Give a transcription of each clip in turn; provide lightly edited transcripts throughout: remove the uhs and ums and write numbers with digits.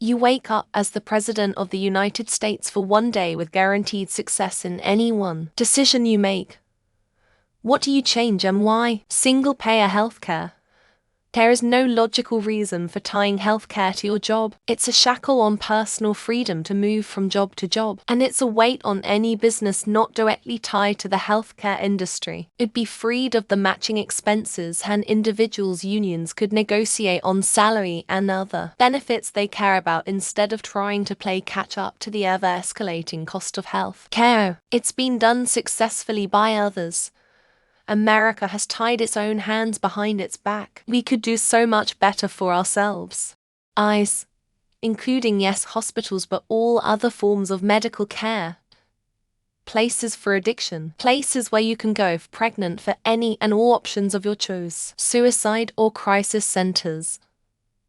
You wake up as the President of the United States for one day with guaranteed success in any one decision you make. What do you change and why? Single-payer healthcare. There is no logical reason for tying healthcare to your job. It's a shackle on personal freedom to move from job to job, and it's a weight on any business not directly tied to the healthcare industry. It'd be freed of the matching expenses, and individuals' unions could negotiate on salary and other benefits they care about instead of trying to play catch-up to the ever-escalating cost of health care. It's been done successfully by others. America has tied its own hands behind its back. We could do so much better for ourselves. Including yes, hospitals, but all other forms of medical care. Places for addiction. Places where you can go if pregnant for any and all options of your choice. Suicide or crisis centers.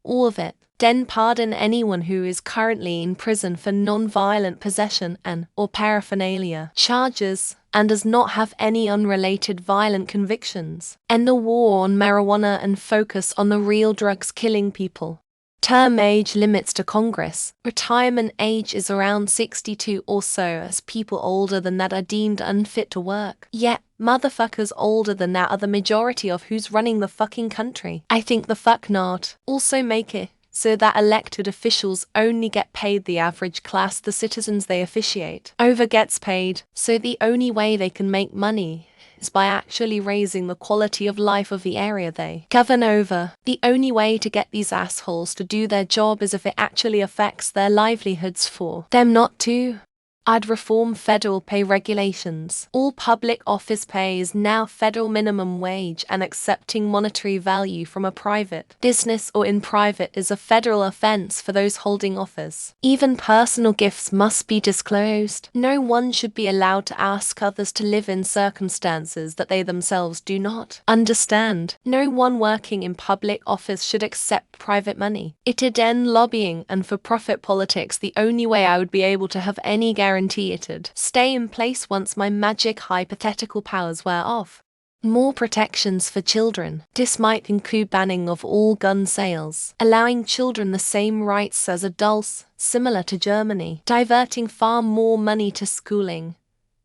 All of it. Then pardon anyone who is currently in prison for non-violent possession and/or paraphernalia charges and does not have any unrelated violent convictions. End the war on marijuana and focus on the real drugs killing people. Term age limits to Congress. Retirement age is around 62 or so, as people older than that are deemed unfit to work. Yet, motherfuckers older than that are the majority of who's running the fucking country. I think the fuck not. Also make it so that elected officials only get paid the average class the citizens they officiate over gets paid, so the only way they can make money is by actually raising the quality of life of the area they govern over. The only way to get these assholes to do their job is if it actually affects their livelihoods for them not to. I'd reform federal pay regulations. All public office pay is now federal minimum wage, and accepting monetary value from a private business or in private is a federal offense for those holding office. Even personal gifts must be disclosed. No one should be allowed to ask others to live in circumstances that they themselves do not understand. No one working in public office should accept private money. It'd end lobbying and for-profit politics. The only way I would be able to have any guarantee it'd stay in place once my magic hypothetical powers wear off. More protections for children. This might include banning of all gun sales, allowing children the same rights as adults, similar to Germany, diverting far more money to schooling,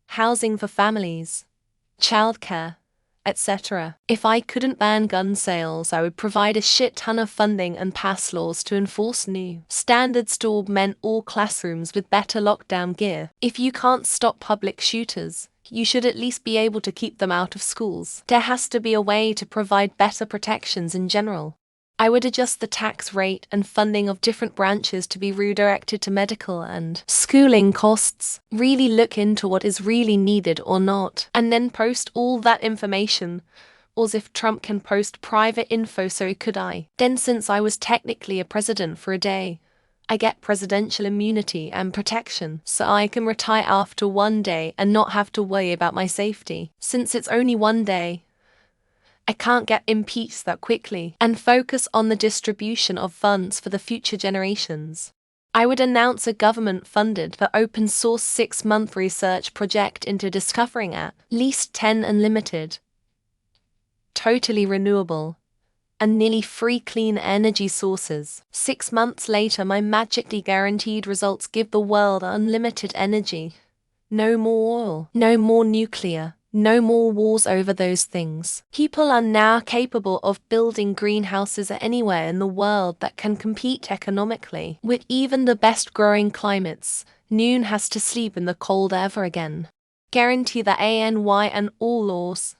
housing for families, childcare, etc. If I couldn't ban gun sales, I would provide a shit ton of funding and pass laws to enforce new standards to augment all classrooms with better lockdown gear. If you can't stop public shooters, you should at least be able to keep them out of schools. There has to be a way to provide better protections in general. I would adjust the tax rate and funding of different branches to be redirected to medical and schooling costs. Really look into what is really needed or not, and then post all that information. Or as if Trump can post private info, so could I. Then since I was technically a president for a day, I get presidential immunity and protection, so I can retire after one day and not have to worry about my safety. Since it's only one day, I can't get impeached that quickly and focus on the distribution of funds for the future generations. I would announce a government-funded but open-source 6-month research project into discovering at least 10 unlimited, totally renewable, and nearly free clean energy sources. 6 months later, my magically guaranteed results give the world unlimited energy. No more oil, no more nuclear. No more wars over those things. People are now capable of building greenhouses anywhere in the world that can compete economically with even the best growing climates. Noon has to sleep in the cold ever again. Guarantee that ANY and all laws,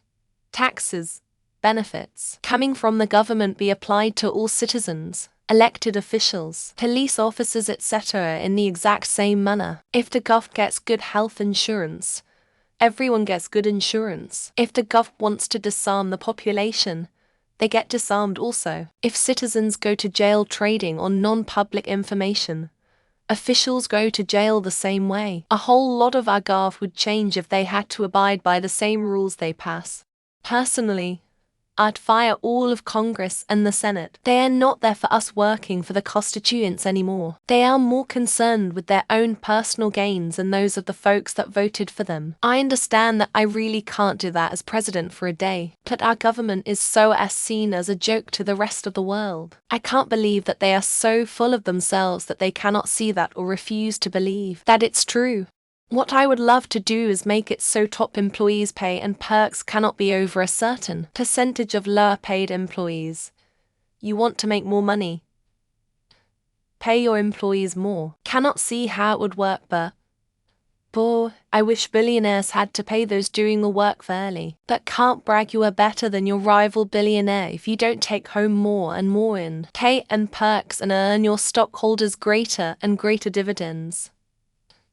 taxes, benefits coming from the government be applied to all citizens, elected officials, police officers, etc. in the exact same manner. If the gov gets good health insurance, everyone gets good insurance. If the gov wants to disarm the population, they get disarmed also. If citizens go to jail trading on non-public information, officials go to jail the same way. A whole lot of our gov would change if they had to abide by the same rules they pass. Personally, I'd fire all of Congress and the Senate. They are not there for us working for the constituents anymore. They are more concerned with their own personal gains and those of the folks that voted for them. I understand that I really can't do that as president for a day, but our government is so seen as a joke to the rest of the world. I can't believe that they are so full of themselves that they cannot see that or refuse to believe that it's true. What I would love to do is make it so top employees' pay and perks cannot be over a certain percentage of lower paid employees. You want to make more money? Pay your employees more. Cannot see how it would work, but I wish billionaires had to pay those doing the work fairly. But can't brag you are better than your rival billionaire if you don't take home more and more in pay and perks and earn your stockholders greater and greater dividends.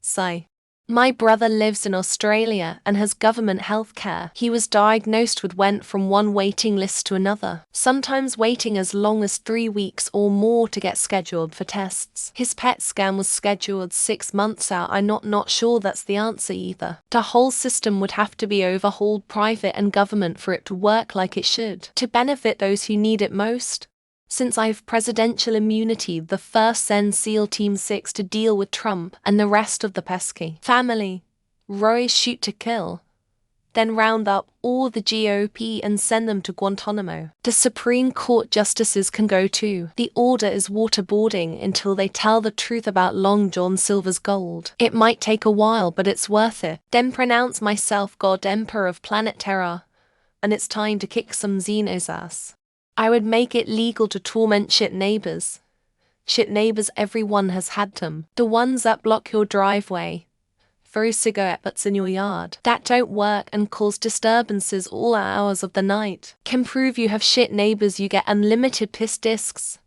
Sigh. My brother lives in Australia and has government health care. He was diagnosed with went from one waiting list to another, sometimes waiting as long as 3 weeks or more to get scheduled for tests. His PET scan was scheduled 6 months out. I'm not sure that's the answer either. The whole system would have to be overhauled, private and government, for it to work like it should, to benefit those who need it most. Since I have presidential immunity, the first send SEAL Team 6 to deal with Trump and the rest of the pesky family. Roy shoot to kill. Then round up all the GOP and send them to Guantanamo. The Supreme Court justices can go too. The order is waterboarding until they tell the truth about Long John Silver's gold. It might take a while, but it's worth it. Then pronounce myself God Emperor of Planet Terra, and it's time to kick some Xeno's ass. I would make it legal to torment shit neighbors. Shit neighbors, everyone has had them. The ones that block your driveway, throw cigarette butts in your yard, that don't work and cause disturbances all hours of the night. Can prove you have shit neighbors. You get unlimited piss discs,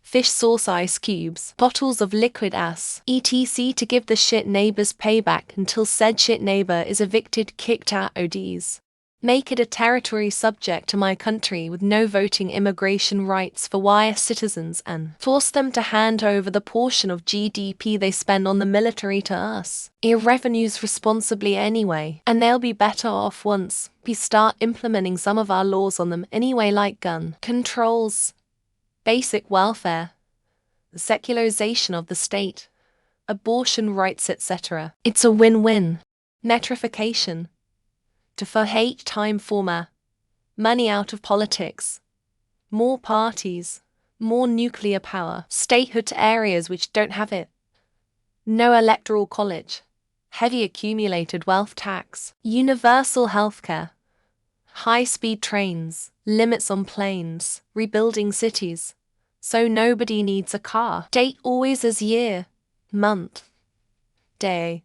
fish sauce ice cubes, bottles of liquid ass, etc. to give the shit neighbors payback until said shit neighbor is evicted, kicked out, ODs. Make it a territory subject to my country with no voting immigration rights for wire citizens and force them to hand over the portion of GDP they spend on the military to us. Revenues responsibly anyway, and they'll be better off once we start implementing some of our laws on them anyway, like gun controls, basic welfare, the secularization of the state, abortion rights, etc. It's a win-win. Metrification. For hate time former, money out of politics, more parties, more nuclear power, statehood to areas which don't have it, no electoral college, heavy accumulated wealth tax, universal healthcare, high-speed trains, limits on planes, rebuilding cities, so nobody needs a car. Date always as year, month, day.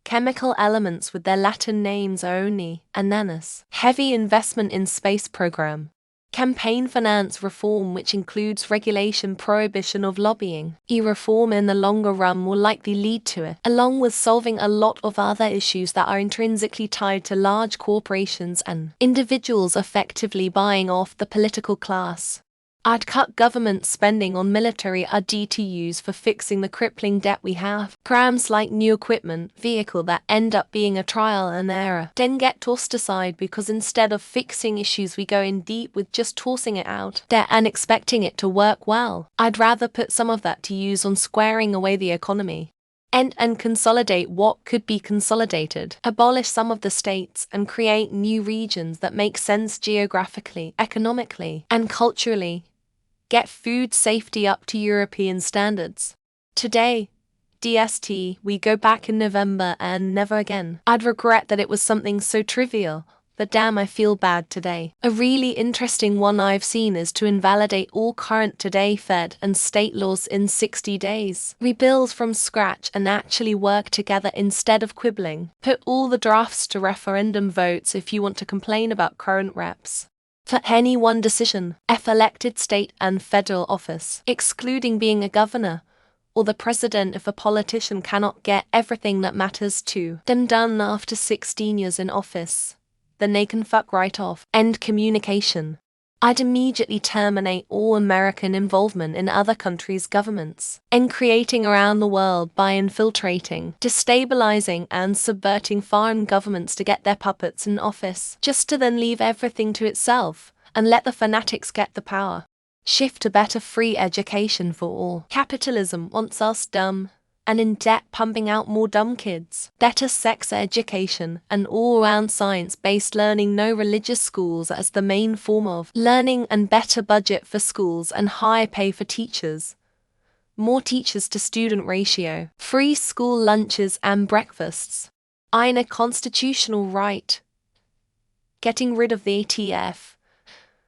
Chemical elements with their Latin names are only ananas. Heavy investment in space program. Campaign finance reform, which includes regulation prohibition of lobbying. E-reform in the longer run will likely lead to it, along with solving a lot of other issues that are intrinsically tied to large corporations and individuals effectively buying off the political class. I'd cut government spending on military RD to use for fixing the crippling debt we have. Crams like new equipment, vehicle that end up being a trial and error, then get tossed aside because instead of fixing issues we go in deep with just tossing it out there and expecting it to work well. I'd rather put some of that to use on squaring away the economy. And consolidate what could be consolidated. Abolish some of the states and create new regions that make sense geographically, economically, and culturally. Get food safety up to European standards. Today, DST, we go back in November and never again. I'd regret that it was something so trivial, but damn, I feel bad today. A really interesting one I've seen is to invalidate all current today Fed and state laws in 60 days. Rebuild from scratch and actually work together instead of quibbling. Put all the drafts to referendum votes if you want to complain about current reps. For any one decision, elected state and federal office, excluding being a governor, or the president if a politician cannot get everything that matters to them done after 16 years in office, then they can fuck right off. End communication. I'd immediately terminate all American involvement in other countries' governments, and creating around the world by infiltrating, destabilizing and subverting foreign governments to get their puppets in office, just to then leave everything to itself, and let the fanatics get the power. Shift to better free education for all. Capitalism wants us dumb and in debt, pumping out more dumb kids. Better sex education and all-round science-based learning. No religious schools as the main form of learning, and better budget for schools and higher pay for teachers. More teachers to student ratio. Free school lunches and breakfasts. Eine constitutional right. Getting rid of the ATF.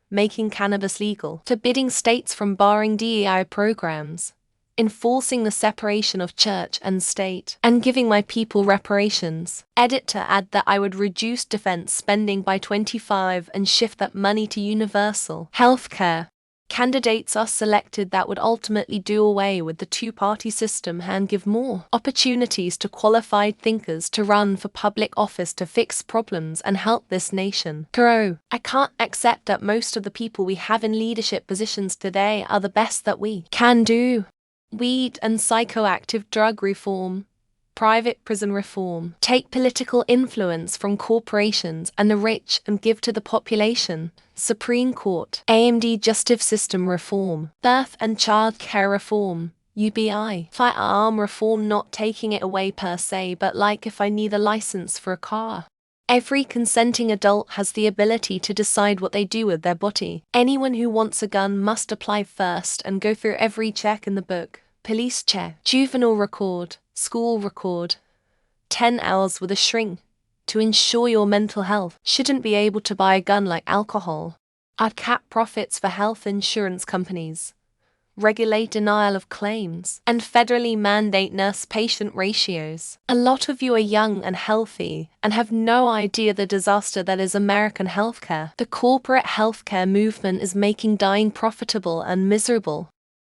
Making cannabis legal. Forbidding states from barring DEI programs. Enforcing the separation of church and state, and giving my people reparations. Edit to add that I would reduce defense spending by 25% and shift that money to universal healthcare. Candidates are selected that would ultimately do away with the two-party system and give more opportunities to qualified thinkers to run for public office to fix problems and help this nation grow. I can't accept that most of the people we have in leadership positions today are the best that we can do. Weed and psychoactive drug reform. Private prison reform. Take political influence from corporations and the rich and give to the population. Supreme Court. AMD justice system reform. Birth and child care reform. UBI. Firearm reform, not taking it away per se, but like if I need a license for a car. Every consenting adult has the ability to decide what they do with their body. Anyone who wants a gun must apply first and go through every check in the book. Police check, juvenile record, school record. 10 hours with a shrink to ensure your mental health. Shouldn't be able to buy a gun like alcohol. I'd cap profits for health insurance companies. Regulate denial of claims, and federally mandate nurse-patient ratios. A lot of you are young and healthy and have no idea the disaster that is American healthcare. The corporate healthcare movement is making dying profitable and miserable.